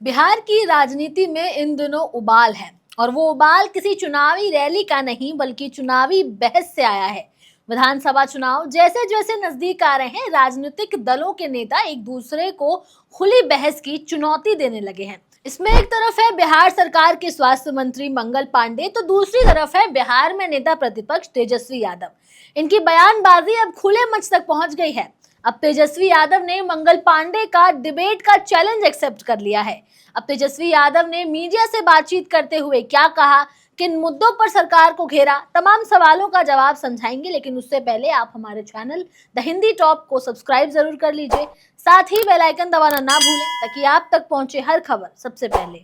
बिहार की राजनीति में इन दिनों उबाल है और वो उबाल किसी चुनावी रैली का नहीं बल्कि चुनावी बहस से आया है। विधानसभा चुनाव जैसे जैसे नजदीक आ रहे हैं, राजनीतिक दलों के नेता एक दूसरे को खुली बहस की चुनौती देने लगे हैं। इसमें एक तरफ है बिहार सरकार के स्वास्थ्य मंत्री मंगल पांडे, तो दूसरी तरफ है बिहार में नेता प्रतिपक्ष तेजस्वी यादव। इनकी बयानबाजी अब खुले मंच तक पहुंच गई है। अब तेजस्वी यादव ने मंगल पांडे का डिबेट का चैलेंज एक्सेप्ट कर लिया है। अब तेजस्वी यादव ने मीडिया से बातचीत करते हुए क्या कहा, किन मुद्दों पर सरकार को घेरा, तमाम सवालों का जवाब समझाएंगे। लेकिन उससे पहले आप हमारे चैनल द हिंदी टॉप को सब्सक्राइब जरूर कर लीजिए, साथ ही बेल आइकन दबाना ना भूलें ताकि आप तक पहुंचे हर खबर सबसे पहले।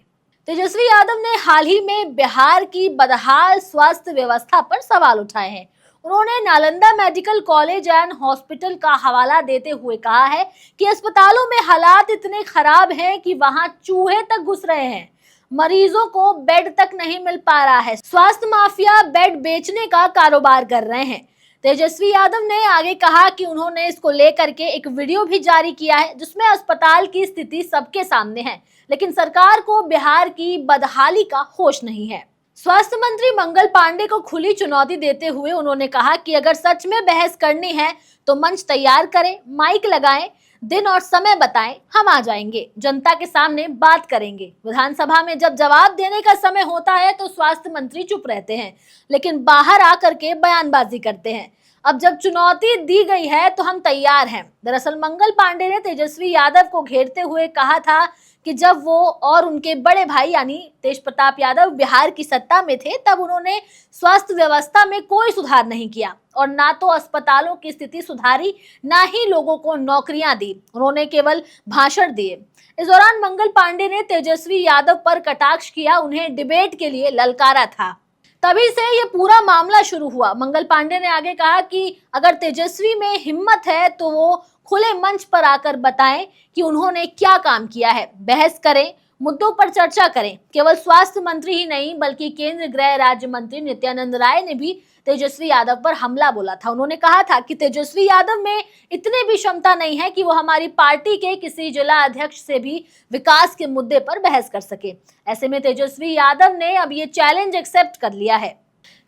तेजस्वी यादव ने हाल ही में बिहार की बदहाल स्वास्थ्य व्यवस्था पर सवाल उठाए हैं। उन्होंने Nalanda medical college and hospital का हवाला देते हुए कहा है कि अस्पतालों में हालात इतने खराब हैं कि वहां चूहे तक घुस रहे हैं, मरीजों को बेड तक नहीं मिल पा रहा है, स्वास्थ्य माफिया बेड बेचने का कारोबार कर रहे हैं। तेजस्वी यादव ने आगे कहा कि उन्होंने इसको लेकर के एक वीडियो भी जारी किया है जिसमें अस्पताल की स्थिति सबके सामने है, लेकिन सरकार को बिहार की बदहाली का होश नहीं है। स्वास्थ्य मंत्री मंगल पांडे को खुली चुनौती देते हुए उन्होंने कहा कि अगर सच में बहस करनी है तो मंच तैयार करें, माइक लगाएं, दिन और समय बताएं, हम आ जाएंगे, जनता के सामने बात करेंगे। विधानसभा में जब जवाब देने का समय होता है तो स्वास्थ्य मंत्री चुप रहते हैं, लेकिन बाहर आकर के बयानबाजी करते हैं। अब जब चुनौती दी गई है तो हम तैयार हैं। दरअसल मंगल पांडे ने तेजस्वी यादव को घेरते हुए कहा था कि जब वो और उनके बड़े भाई यानी तेज प्रताप यादव बिहार की सत्ता में थे तब उन्होंने स्वास्थ्य व्यवस्था में कोई सुधार नहीं किया और ना तो अस्पतालों की स्थिति सुधारी, ना ही लोगों को नौकरियां दी। उन्होंने केवल भाषण दिए। इस दौरान मंगल पांडे ने तेजस्वी यादव पर कटाक्ष किया, उन्हें डिबेट के लिए ललकारा था। तभी से ये पूरा मामला शुरू हुआ। मंगल पांडे ने आगे कहा कि अगर तेजस्वी में हिम्मत है तो वो खुले मंच पर आकर बताएं कि उन्होंने क्या काम किया है, बहस करें, मुद्दों पर चर्चा करें। केवल स्वास्थ्य मंत्री ही नहीं बल्कि केंद्रीय गृह राज्य मंत्री नित्यानंद राय ने भी तेजस्वी यादव पर हमला बोला था। उन्होंने कहा था कि तेजस्वी यादव में इतने भी क्षमता नहीं है कि वो हमारी पार्टी के किसी जिला अध्यक्ष से भी विकास के मुद्दे पर बहस कर सके। ऐसे में तेजस्वी यादव ने अब ये चैलेंज एक्सेप्ट कर लिया है।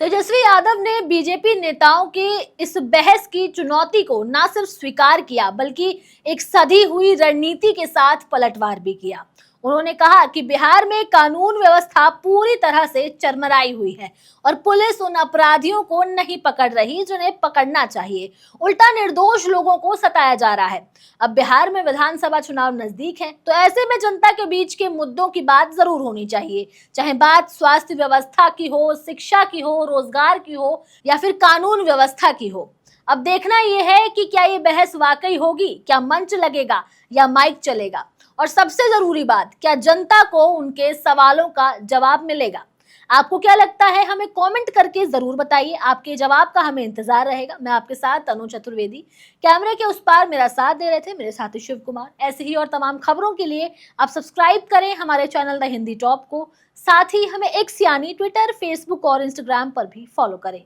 तेजस्वी यादव ने बीजेपी नेताओं के इस बहस की चुनौती को न सिर्फ स्वीकार किया बल्कि एक सधी हुई रणनीति के साथ पलटवार भी किया। उन्होंने कहा कि बिहार में कानून व्यवस्था पूरी तरह से चरमराई हुई है और पुलिस उन अपराधियों को नहीं पकड़ रही जिन्हें पकड़ना चाहिए, उल्टा निर्दोष लोगों को सताया जा रहा है। अब बिहार में विधानसभा चुनाव नजदीक है तो ऐसे में जनता के बीच के मुद्दों की बात जरूर होनी चाहिए, चाहे बात स्वास्थ्य व्यवस्था की हो, शिक्षा की हो, रोजगार की हो या फिर कानून व्यवस्था की हो। अब देखना यह है कि क्या ये बहस वाकई होगी, क्या मंच लगेगा या माइक चलेगा, और सबसे जरूरी बात, क्या जनता को उनके सवालों का जवाब मिलेगा। आपको क्या लगता है, हमें कमेंट करके जरूर बताइए। आपके जवाब का हमें इंतजार रहेगा। मैं आपके साथ तनु चतुर्वेदी, कैमरे के उस पार मेरा साथ दे रहे थे मेरे साथी शिव कुमार। ऐसे ही और तमाम खबरों के लिए आप सब्सक्राइब करें हमारे चैनल द हिंदी टॉप को, साथ ही हमें एक्स यानी ट्विटर, फेसबुक और इंस्टाग्राम पर भी फॉलो करें।